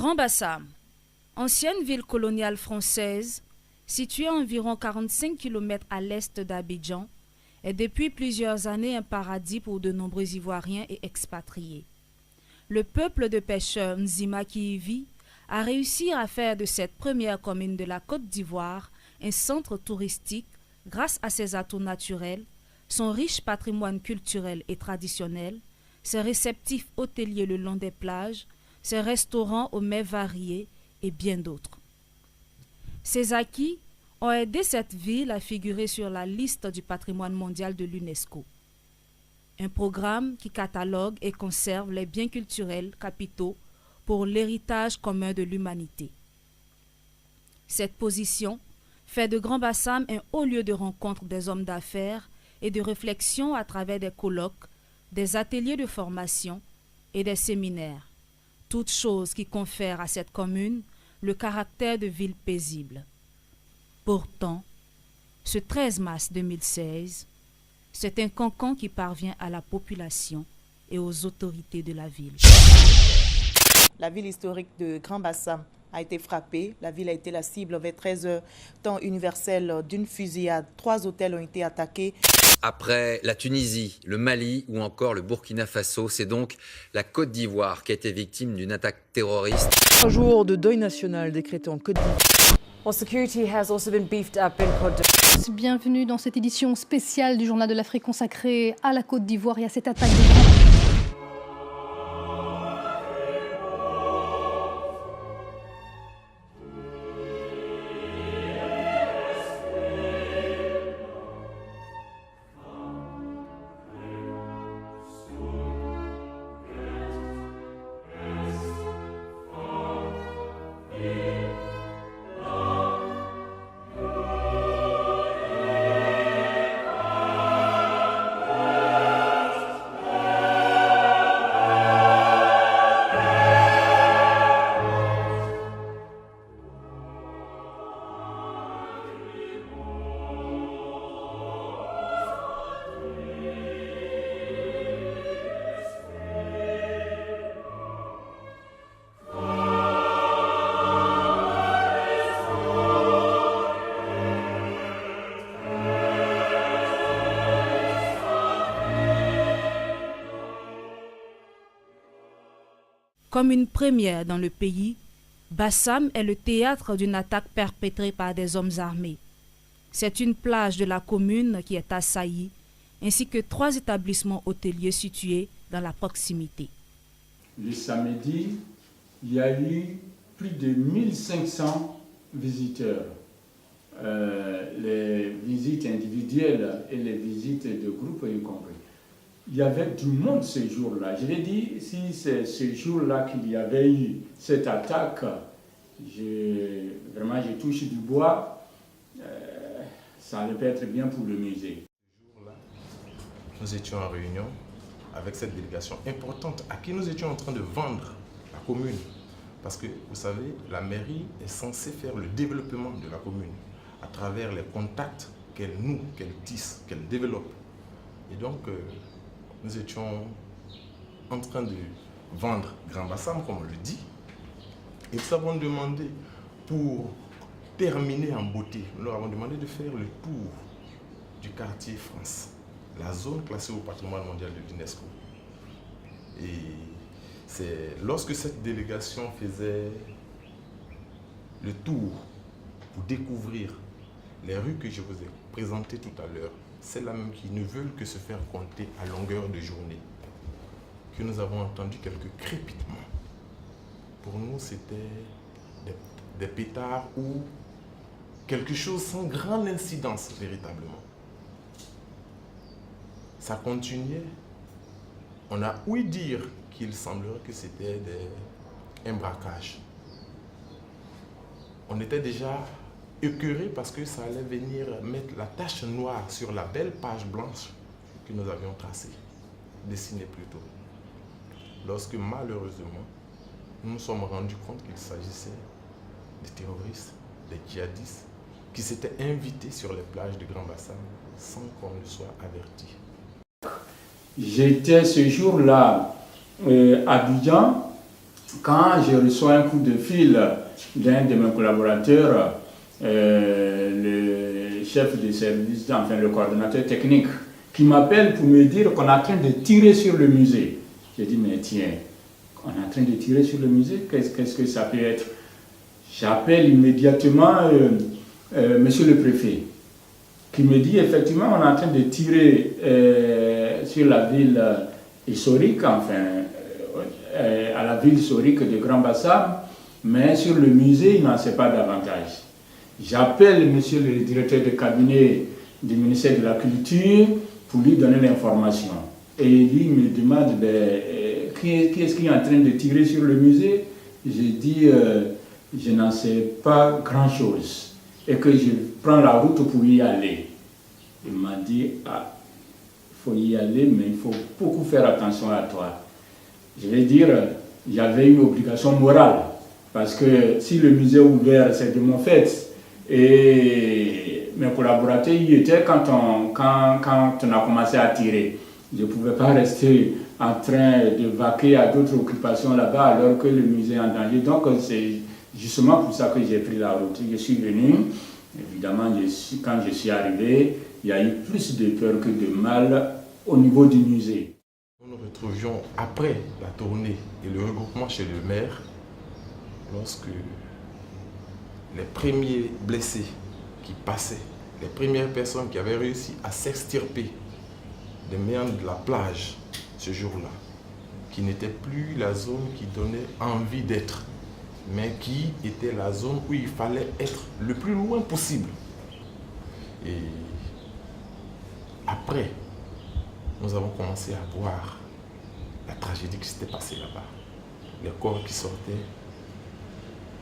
Grand Bassam, ancienne ville coloniale française, située à environ 45 km à l'est d'Abidjan, est depuis plusieurs années un paradis pour de nombreux Ivoiriens et expatriés. Le peuple de pêcheurs Nzima qui y vit a réussi à faire de cette première commune de la Côte d'Ivoire un centre touristique grâce à ses atouts naturels, son riche patrimoine culturel et traditionnel, ses réceptifs hôteliers le long des plages, ses restaurants aux mets variés et bien d'autres. Ces acquis ont aidé cette ville à figurer sur la liste du patrimoine mondial de l'UNESCO. Un programme qui catalogue et conserve les biens culturels capitaux pour l'héritage commun de l'humanité. Cette position fait de Grand Bassam un haut lieu de rencontre des hommes d'affaires et de réflexion à travers des colloques, des ateliers de formation et des séminaires, toutes choses qui confèrent à cette commune le caractère de ville paisible. Pourtant, ce 13 mars 2016, c'est un cancan qui parvient à la population et aux autorités de la ville. La ville historique de Grand Bassam a été frappée. La ville a été la cible vers 13 heures, temps universel d'une fusillade. 3 hôtels ont été attaqués. Après la Tunisie, le Mali ou encore le Burkina Faso, c'est donc la Côte d'Ivoire qui a été victime d'une attaque terroriste. Un jour de deuil national décrété en Côte d'Ivoire. Well, security has also been beefed up in Côte d'Ivoire. Bienvenue dans cette édition spéciale du Journal de l'Afrique consacrée à la Côte d'Ivoire et à cette attaque de Comme une première dans le pays, Bassam est le théâtre d'une attaque perpétrée par des hommes armés. C'est une plage de la commune qui est assaillie, ainsi que 3 établissements hôteliers situés dans la proximité. Le samedi, il y a eu plus de 1500 visiteurs. Les visites individuelles et les visites de groupe y compris. Il y avait du monde ce jour-là. Je l'ai dit, si c'est ce jour-là qu'il y avait eu cette attaque, vraiment je touche du bois, ça allait pas être bien pour le musée. Ce jour-là, nous étions en réunion avec cette délégation importante à qui nous étions en train de vendre la commune. Parce que, vous savez, la mairie est censée faire le développement de la commune à travers les contacts qu'elle noue, qu'elle tisse, qu'elle développe. Et donc, nous étions en train de vendre Grand Bassam, comme on le dit, et nous avons demandé, pour terminer en beauté, nous leur avons demandé de faire le tour du quartier France, la zone classée au patrimoine mondial de l'UNESCO. Et c'est lorsque cette délégation faisait le tour pour découvrir les rues que je vous ai présentées tout à l'heure, celles-là même qui ne veulent que se faire compter à longueur de journée, que nous avons entendu quelques crépitements. Pour nous, c'était des pétards ou quelque chose sans grande incidence véritablement. Ça continuait. On a ouï dire qu'il semblerait que c'était un braquage. On était déjà écœurés parce que ça allait venir mettre la tache noire sur la belle page blanche que nous avions tracée, dessinée plutôt. Lorsque malheureusement, nous nous sommes rendus compte qu'il s'agissait des terroristes, des djihadistes, qui s'étaient invités sur les plages de Grand Bassam sans qu'on ne soit averti. J'étais ce jour-là à Abidjan. quand je reçois un coup de fil d'un de mes collaborateurs, le chef de service, enfin le coordonnateur technique, qui m'appelle pour me dire qu'on est en train de tirer sur le musée. J'ai dit, mais tiens, on est en train de tirer sur le musée, qu'est-ce que ça peut être? J'appelle immédiatement monsieur le préfet, qui me dit, effectivement, on est en train de tirer sur la ville historique, enfin, à la ville historique de Grand Bassam, mais sur le musée, il n'en sait pas davantage. J'appelle monsieur le directeur de cabinet du ministère de la Culture pour lui donner l'information. Et lui me demande qui est-ce qui est en train de tirer sur le musée. J'ai dit, je n'en sais pas grand-chose et que je prends la route pour y aller. Il m'a dit, ah, il faut y aller, mais il faut beaucoup faire attention à toi. Je vais dire, j'avais une obligation morale, parce que si le musée est ouvert, c'est de mon fait. Et mes collaborateurs y étaient quand on a commencé à tirer. Je ne pouvais pas rester en train de vaquer à d'autres occupations là-bas alors que le musée est en danger. Donc c'est justement pour ça que j'ai pris la route. Je suis venu, évidemment, quand je suis arrivé, il y a eu plus de peur que de mal au niveau du musée. Nous nous retrouvions après la tournée et le regroupement chez le maire, lorsque les premiers blessés qui passaient, les premières personnes qui avaient réussi à s'extirper des méandres de la plage ce jour-là, qui n'était plus la zone qui donnait envie d'être, mais qui était la zone où il fallait être le plus loin possible. Et après, nous avons commencé à voir la tragédie qui s'était passée là-bas. Les corps qui sortaient,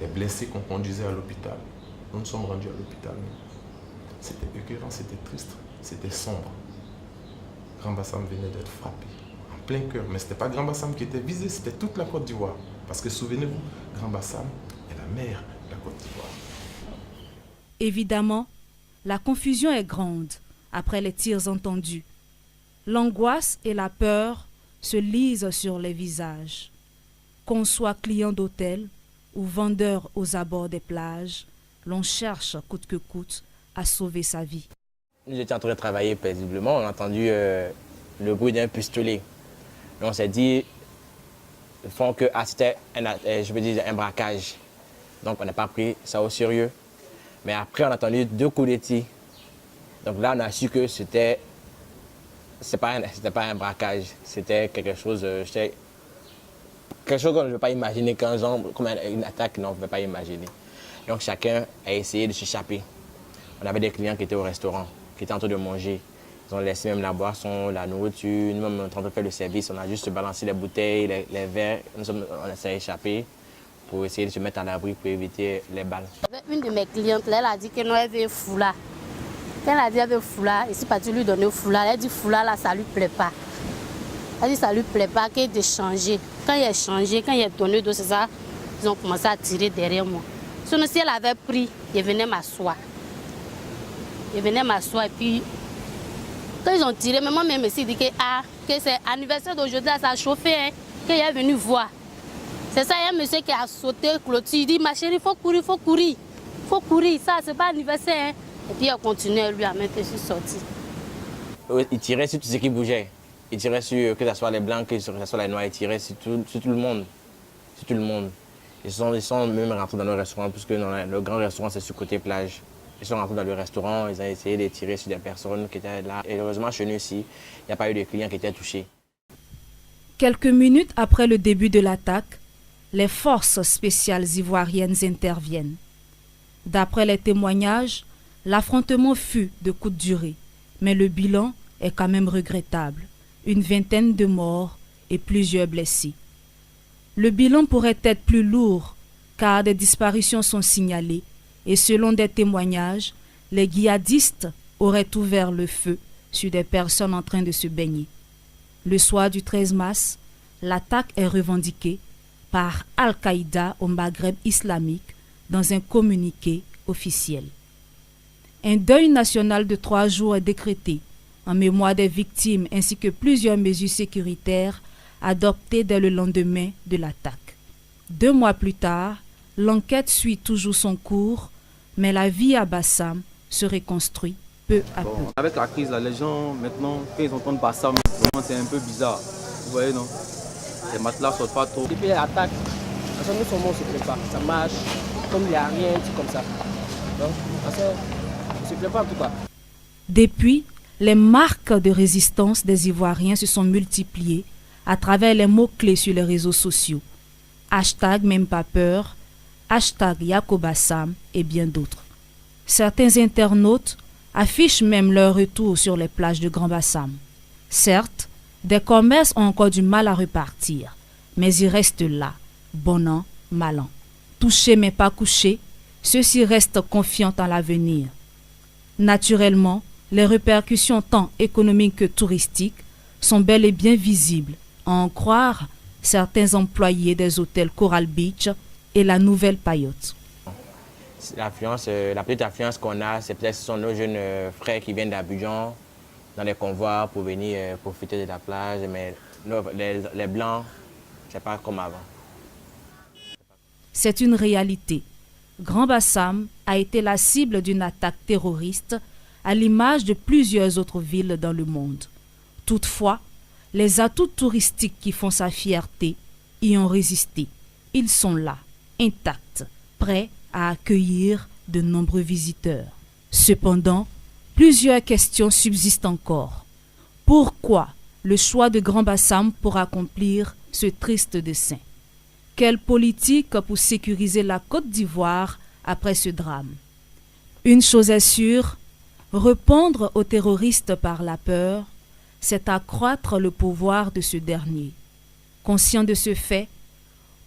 les blessés qu'on conduisait à l'hôpital. Nous sommes rendus à l'hôpital. C'était écœurant, c'était triste, c'était sombre. Grand Bassam venait d'être frappé, en plein cœur. Mais ce n'était pas Grand Bassam qui était visé, c'était toute la Côte d'Ivoire. Parce que souvenez-vous, Grand Bassam est la mère de la Côte d'Ivoire. Évidemment, la confusion est grande après les tirs entendus. L'angoisse et la peur se lisent sur les visages. Qu'on soit client d'hôtel ou vendeur aux abords des plages, l'on cherche coûte que coûte à sauver sa vie. Nous étions en train de travailler paisiblement, on a entendu le bruit d'un pistolet. Et on s'est dit que c'était un braquage. Donc on n'a pas pris ça au sérieux. Mais après on a entendu 2 coups de tir. Donc là on a su que c'était pas un braquage, c'était quelque chose qu'on ne veut pas imaginer, comme une attaque qu'on ne veut pas imaginer. Donc chacun a essayé de s'échapper. On avait des clients qui étaient au restaurant, qui étaient en train de manger. Ils ont laissé même la boisson, la nourriture. Nous-mêmes, on est en train de faire le service. On a juste balancé les bouteilles, les verres. On essaie d'échapper pour essayer de se mettre à l'abri pour éviter les balles. Une de mes clientes, là, elle a dit qu'elle avait un foulard. Quand elle a dit qu'elle avait un foulard, ici, parti lui donner un foulard. Elle a dit foulard, là, ça ne lui plaît pas. Elle a dit ça ne lui plaît pas, qu'elle de changer. Quand il a changé, quand il a donné d'eau, c'est ça, ils ont commencé à tirer derrière moi. Sinon, si elle avait pris, il venait m'asseoir. Il venait m'asseoir et puis, quand ils ont tiré, mais moi-même, je me suis dit que c'est l'anniversaire d'aujourd'hui, ça a chauffé, hein, qu'il est venu voir. C'est ça, il y a un monsieur qui a sauté, clôture, il dit, ma chérie, il faut courir, il faut courir. Il faut courir, ça, c'est pas l'anniversaire. Hein. Et puis, il a continué, lui, à mettre, je suis sorti. Il tirait sur tout ce qui bougeait. Il tirait sur, que ce soit les blancs, que ce soit les noirs, il tirait sur tout le monde. Sur tout le monde. Ils sont même rentrés dans le restaurant, puisque le grand restaurant, c'est sur côté plage. Ils sont rentrés dans le restaurant, ils ont essayé de tirer sur des personnes qui étaient là. Et heureusement, chez nous ici, il n'y a pas eu de clients qui étaient touchés. Quelques minutes après le début de l'attaque, les forces spéciales ivoiriennes interviennent. D'après les témoignages, l'affrontement fut de courte durée, mais le bilan est quand même regrettable. Une vingtaine de morts et plusieurs blessés. Le bilan pourrait être plus lourd car des disparitions sont signalées et selon des témoignages, les djihadistes auraient ouvert le feu sur des personnes en train de se baigner. Le soir du 13 mars, l'attaque est revendiquée par Al-Qaïda au Maghreb islamique dans un communiqué officiel. Un deuil national de 3 jours est décrété en mémoire des victimes ainsi que plusieurs mesures sécuritaires adoptées dès le lendemain de l'attaque. 2 mois plus tard, l'enquête suit toujours son cours, mais la vie à Bassam se reconstruit peu à peu. Avec la crise, là, les gens, maintenant, quand ils entendent Bassam, c'est un peu bizarre. Vous voyez, non? Les matelas ne sortent pas trop. Depuis l'attaque, nous sommes on se prépare. Ça marche, comme il n'y a rien, tout comme ça. Donc, on se prépare en tout cas. Depuis, les marques de résistance des Ivoiriens se sont multipliées à travers les mots-clés sur les réseaux sociaux. Hashtag même pas peur, hashtag Yakobassam et bien d'autres. Certains internautes affichent même leur retour sur les plages de Grand Bassam. Certes, des commerces ont encore du mal à repartir, mais ils restent là, bon an, mal an. Touchés mais pas couchés, ceux-ci restent confiants en l'avenir. Naturellement, les répercussions tant économiques que touristiques sont bel et bien visibles, à en croire certains employés des hôtels Coral Beach et la Nouvelle Payotte. L'affluence, la petite affluence qu'on a, c'est peut-être ce sont nos jeunes frères qui viennent d'Abidjan dans les convois pour venir profiter de la plage, mais les Blancs, c'est pas comme avant. C'est une réalité. Grand Bassam a été la cible d'une attaque terroriste à l'image de plusieurs autres villes dans le monde. Toutefois, les atouts touristiques qui font sa fierté y ont résisté. Ils sont là, intacts, prêts à accueillir de nombreux visiteurs. Cependant, plusieurs questions subsistent encore. Pourquoi le choix de Grand Bassam pour accomplir ce triste dessein? Quelle politique pour sécuriser la Côte d'Ivoire après ce drame? Une chose est sûre, répondre aux terroristes par la peur, c'est accroître le pouvoir de ce dernier. Conscient de ce fait,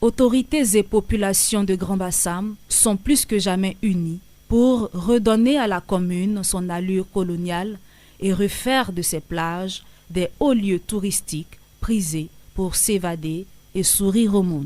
autorités et populations de Grand Bassam sont plus que jamais unies pour redonner à la commune son allure coloniale et refaire de ses plages des hauts lieux touristiques prisés pour s'évader et sourire au monde.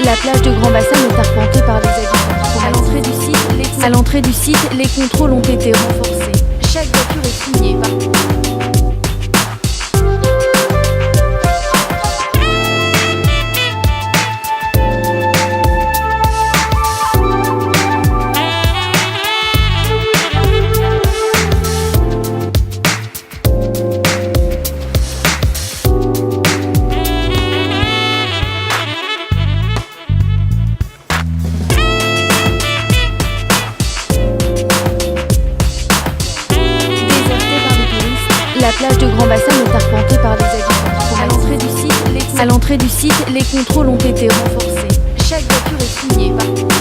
La plage de Grand Bassam est arpentée par des habitants. À l'entrée du site, les contrôles ont été renforcés. Chaque voiture est fouillée par... La plage de Grand Bassam est arpentée par des habitants. À l'entrée du site, les contrôles ont été renforcés. Chaque voiture est fouillée par...